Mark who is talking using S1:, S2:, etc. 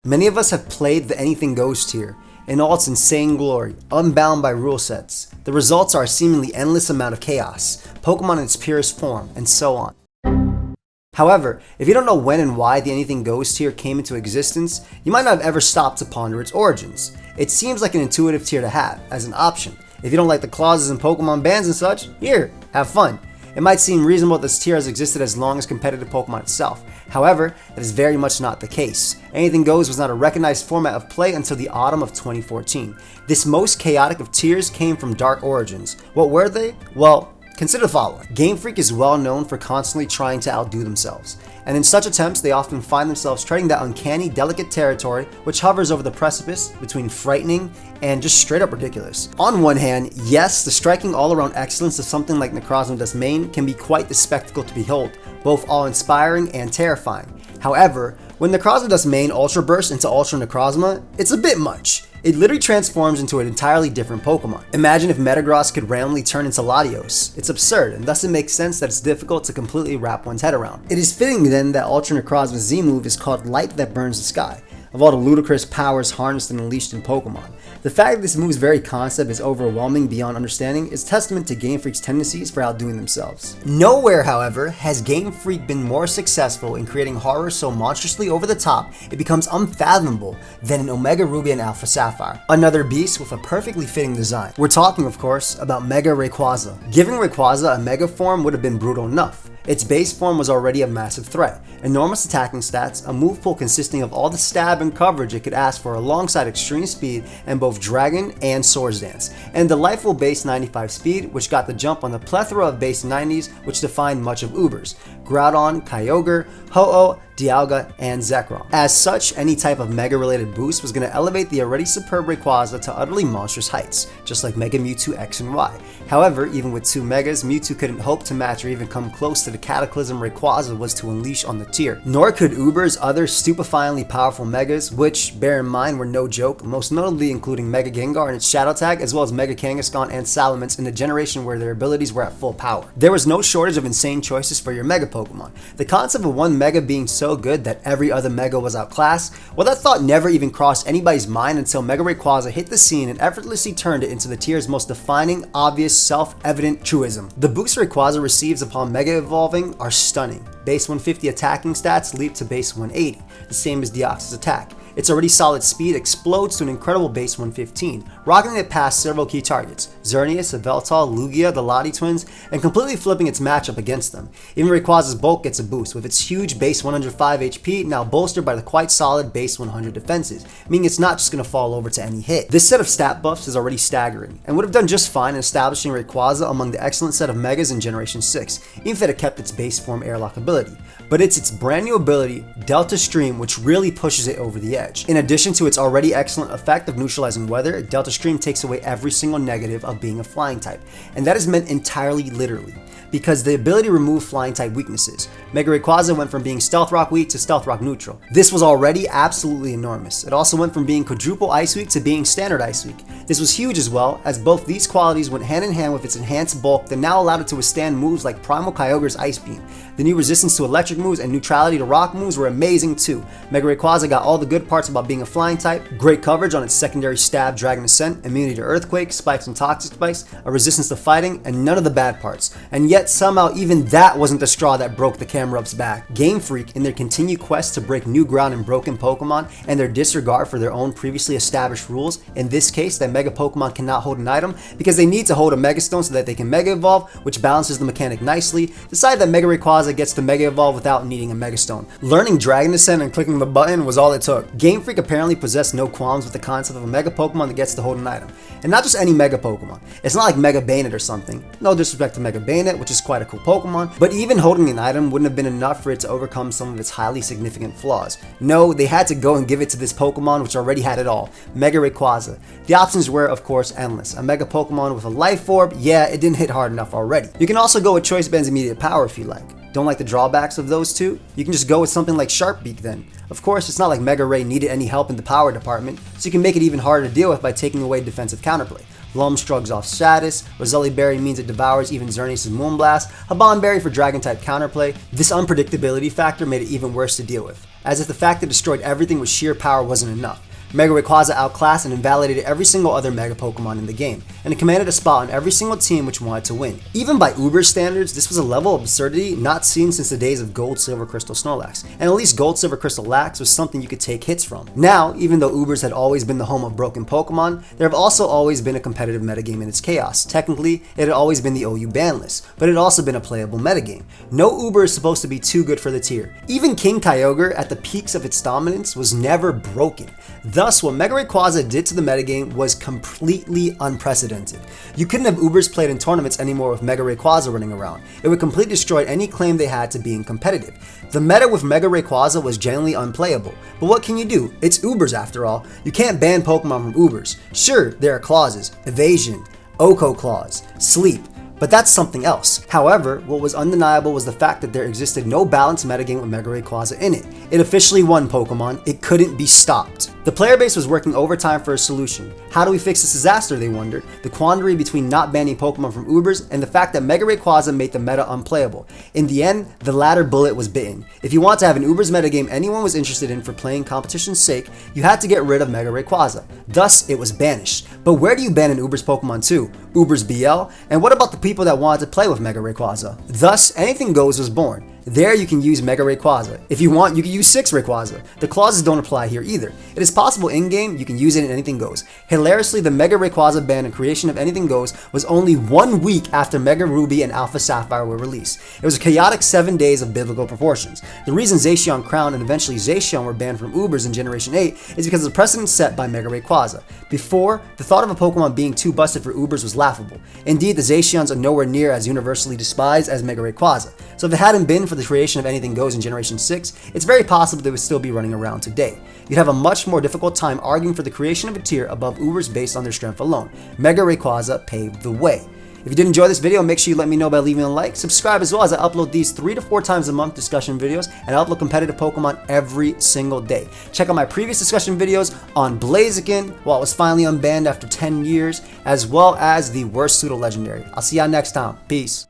S1: Many of us have played the Anything Goes tier in all its insane glory, unbound by rule sets. The results are a seemingly endless amount of chaos, Pokemon in its purest form, and so on. However, if you don't know when and why the Anything Goes tier came into existence, you might not have ever stopped to ponder its origins. It seems like an intuitive tier to have, as an option. If you don't like the clauses and Pokemon bans and such, here, have fun. It might seem reasonable that this tier has existed as long as competitive Pokemon itself. However, that is very much not the case. Anything Goes was not a recognized format of play until the autumn of 2014. This most chaotic of tiers came from dark origins. What were they? Well, consider the following. Game Freak is well known for constantly trying to outdo themselves, and in such attempts they often find themselves treading that uncanny, delicate territory which hovers over the precipice between frightening and just straight up ridiculous. On one hand, yes, the striking all-around excellence of something like Necrozma Duskmane can be quite the spectacle to behold, both awe-inspiring and terrifying. However, when Necrozma Duskmane Ultra bursts into Ultra Necrozma, it's a bit much. It literally transforms into an entirely different Pokemon. Imagine if Metagross could randomly turn into Latios. It's absurd, and thus it makes sense that it's difficult to completely wrap one's head around. It is fitting then that Ultra Necrozma's Z-move is called Light That Burns the Sky, of all the ludicrous powers harnessed and unleashed in Pokemon. The fact that this move's very concept is overwhelming beyond understanding is testament to Game Freak's tendencies for outdoing themselves. Nowhere, however, has Game Freak been more successful in creating horror so monstrously over the top it becomes unfathomable than in Omega Ruby and Alpha Sapphire. Another beast with a perfectly fitting design. We're talking, of course, about Mega Rayquaza. Giving Rayquaza a Mega form would have been brutal enough. Its base form was already a massive threat. Enormous attacking stats, a move pool consisting of all the stab and coverage it could ask for alongside extreme speed and both Dragon and Swords Dance, and delightful base 95 speed which got the jump on the plethora of base 90s which defined much of Uber's, Groudon, Kyogre, Ho-Oh, Dialga, and Zekrom. As such, any type of Mega related boost was going to elevate the already superb Rayquaza to utterly monstrous heights, just like Mega Mewtwo X and Y. However, even with 2 Megas, Mewtwo couldn't hope to match or even come close to the cataclysm Rayquaza was to unleash on the tier. Nor could Uber's other stupefyingly powerful Megas, which, bear in mind, were no joke, most notably including Mega Gengar and its Shadow Tag, as well as Mega Kangaskhan and Salamence in the generation where their abilities were at full power. There was no shortage of insane choices for your Mega Pokemon. The concept of one Mega being so good that every other Mega was outclassed, well, that thought never even crossed anybody's mind until Mega Rayquaza hit the scene and effortlessly turned it into the tier's most defining, obvious, self-evident truism. The boosts Rayquaza receives upon Mega Evolving are stunning. Base 150 attacking stats leap to base 180, the same as Deoxys' attack. Its already solid speed explodes to an incredible base 115, rocketing it past several key targets, Xerneas, Yveltal, Lugia, the Lottie twins, and completely flipping its matchup against them. Even Rayquaza's bulk gets a boost, with its huge base 105 HP now bolstered by the quite solid base 100 defenses, meaning it's not just going to fall over to any hit. This set of stat buffs is already staggering, and would have done just fine in establishing Rayquaza among the excellent set of Megas in Generation 6, even if it had kept its base form airlock ability. But it's its brand new ability, Delta Stream, which really pushes it over the edge. In addition to its already excellent effect of neutralizing weather, Delta Stream takes away every single negative of being a flying type, and that is meant entirely literally, because the ability to remove flying type weaknesses. Mega Rayquaza went from being Stealth Rock weak to Stealth Rock neutral. This was already absolutely enormous. It also went from being quadruple Ice weak to being standard Ice weak. This was huge as well, as both these qualities went hand in hand with its enhanced bulk that now allowed it to withstand moves like Primal Kyogre's Ice Beam. The new resistance to electric moves and neutrality to rock moves were amazing too. Mega Rayquaza got all the good parts about being a flying type, great coverage on its secondary stab Dragon Ascent, immunity to earthquake, spikes and toxic spikes, a resistance to fighting, and none of the bad parts. And yet somehow even that wasn't the straw that broke the Camerup's back. Game Freak, in their continued quest to break new ground in broken Pokemon and their disregard for their own previously established rules, in this case that Mega Pokemon cannot hold an item because they need to hold a Mega Stone so that they can Mega Evolve, which balances the mechanic nicely, decide that Mega Rayquaza gets to Mega Evolve without needing a Mega Stone. Learning Dragon Ascent and clicking the button was all it took. Game Freak apparently possessed no qualms with the concept of a Mega Pokemon that gets to hold an item. And not just any Mega Pokemon. It's not like Mega Bayonet or something. No disrespect to Mega Bayonet, which is quite a cool Pokemon, but even holding an item wouldn't have been enough for it to overcome some of its highly significant flaws. No, they had to go and give it to this Pokemon which already had it all, Mega Rayquaza. The options were, of course, endless. A Mega Pokemon with a Life Orb, yeah, it didn't hit hard enough already. You can also go with Choice Band's immediate power if you like. Don't like the drawbacks of those two? You can just go with something like Sharpbeak then. Of course, it's not like Mega Ray needed any help in the power department, so you can make it even harder to deal with by taking away defensive counterplay. Lum shrugs off status, Roselli Berry means it devours even Xerneas' Moonblast, Haban Berry for Dragon-type counterplay. This unpredictability factor made it even worse to deal with. as if the fact that it destroyed everything with sheer power wasn't enough. Mega Rayquaza outclassed and invalidated every single other Mega Pokemon in the game, and it commanded a spot on every single team which wanted to win. Even by Uber standards, this was a level of absurdity not seen since the days of Gold, Silver, Crystal, Snorlax, and at least Gold, Silver, Crystal, Lax was something you could take hits from. Now, even though Ubers had always been the home of broken Pokemon, there have also always been a competitive metagame in its chaos. Technically, it had always been the OU ban list, but it had also been a playable metagame. No Uber is supposed to be too good for the tier. Even King Kyogre, at the peaks of its dominance, was never broken. Thus, what Mega Rayquaza did to the metagame was completely unprecedented. You couldn't have Ubers played in tournaments anymore with Mega Rayquaza running around. It would completely destroy any claim they had to being competitive. The meta with Mega Rayquaza was generally unplayable, but what can you do? It's Ubers after all. You can't ban Pokemon from Ubers. Sure, there are clauses, evasion, Oko clause, sleep, but that's something else. However, what was undeniable was the fact that there existed no balanced metagame with Mega Rayquaza in it. It officially won Pokemon. It couldn't be stopped. The player base was working overtime for a solution. How do we fix this disaster, they wondered? The quandary between not banning Pokemon from Ubers and the fact that Mega Rayquaza made the meta unplayable. In the end, the latter bullet was bitten. If you want to have an Ubers metagame anyone was interested in for playing competition's sake, you had to get rid of Mega Rayquaza. Thus, it was banished. But where do you ban an Ubers Pokemon to? Ubers BL? And what about the people that wanted to play with Mega Rayquaza? Thus, Anything Goes was born. There you can use Mega Rayquaza. If you want, you can use 6 Rayquaza. The clauses don't apply here either. It is possible in-game you can use it in Anything Goes. Hilariously, the Mega Rayquaza ban and creation of Anything Goes was only 1 week after Mega Ruby and Alpha Sapphire were released. It was a chaotic 7 days of biblical proportions. The reason Zacian Crown and eventually Zacian were banned from Ubers in Generation 8 is because of the precedent set by Mega Rayquaza. Before, the thought of a Pokemon being too busted for Ubers was laughable. Indeed, the Zacians are nowhere near as universally despised as Mega Rayquaza. So if it hadn't been for the creation of Anything Goes in Generation 6, it's very possible they would still be running around today. You'd have a much more difficult time arguing for the creation of a tier above Ubers based on their strength alone. Mega Rayquaza paved the way. If you did enjoy this video, make sure you let me know by leaving a like, subscribe, as well as I upload these 3 to 4 times a month discussion videos, and I upload competitive Pokemon every single day. Check out my previous discussion videos on Blaziken, while it was finally unbanned after 10 years, as well as the worst Pseudo Legendary. I'll see y'all next time. Peace.